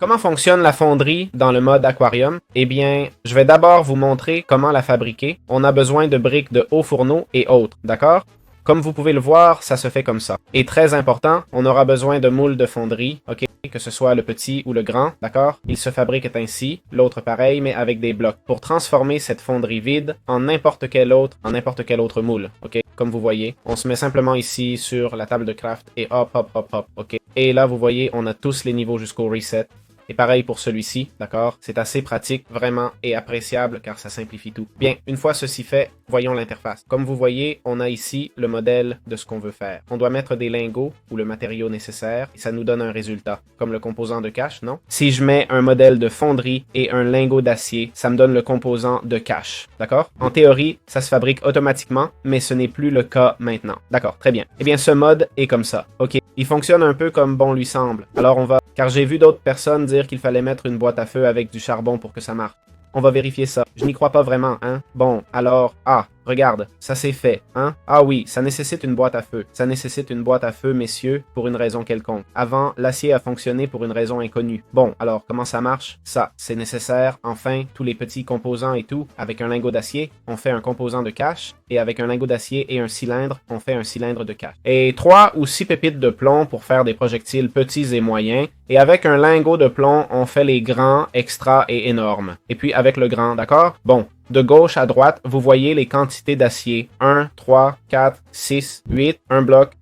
Comment fonctionne la fonderie dans le mode aquarium? Eh bien, je vais d'abord vous montrer comment la fabriquer. On a besoin de briques de haut fourneau et autres, d'accord? Comme vous pouvez le voir, ça se fait comme ça. Et très important, on aura besoin de moules de fonderie, ok? Que ce soit le petit ou le grand, d'accord? Il se fabrique ainsi, l'autre pareil, mais avec des blocs, pour transformer cette fonderie vide en n'importe quel autre moule, ok? Comme vous voyez, on se met simplement ici sur la table de craft et hop, hop, hop, hop, ok? Et là, vous voyez, on a tous les niveaux jusqu'au reset. Et pareil pour celui-ci, d'accord? C'est assez pratique, vraiment, et appréciable car ça simplifie tout. Bien, une fois ceci fait, voyons l'interface. Comme vous voyez, on a ici le modèle de ce qu'on veut faire. On doit mettre des lingots ou le matériau nécessaire et ça nous donne un résultat, comme le composant de cache, non? Si je mets un modèle de fonderie et un lingot d'acier, ça me donne le composant de cache, d'accord? En théorie, ça se fabrique automatiquement, mais ce n'est plus le cas maintenant. D'accord, très bien. Eh bien, ce mode est comme ça, ok? Il fonctionne un peu comme bon lui semble. Alors on va... Car j'ai vu d'autres personnes dire qu'il fallait mettre une boîte à feu avec du charbon pour que ça marche. On va vérifier ça. Je n'y crois pas vraiment, hein? Bon, alors... Ah, regarde, ça c'est fait, hein? Ah oui, ça nécessite une boîte à feu. Ça nécessite une boîte à feu, messieurs, pour une raison quelconque. Avant, l'acier a fonctionné pour une raison inconnue. Bon, alors, comment ça marche? Ça, c'est nécessaire. Enfin, tous les petits composants et tout, avec un lingot d'acier, on fait un composant de cache, et avec un lingot d'acier et un cylindre, on fait un cylindre de cache. Et 3 ou 6 pépites de plomb pour faire des projectiles petits et moyens, et avec un lingot de plomb, on fait les grands, extra et énormes. Et puis avec le grand, d'accord? Bon, de gauche à droite, vous voyez les quantités d'acier. 1, 3, 4, 6, 8, un bloc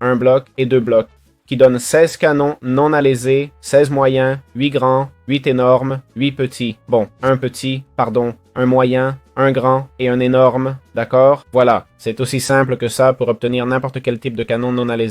et 2 blocs, qui donnent 16 canons non alésés, 16 moyens, 8 grands, 8 énormes, 8 petits. Bon, un moyen, un grand et un énorme, d'accord? Voilà, c'est aussi simple que ça pour obtenir n'importe quel type de canon non alésé.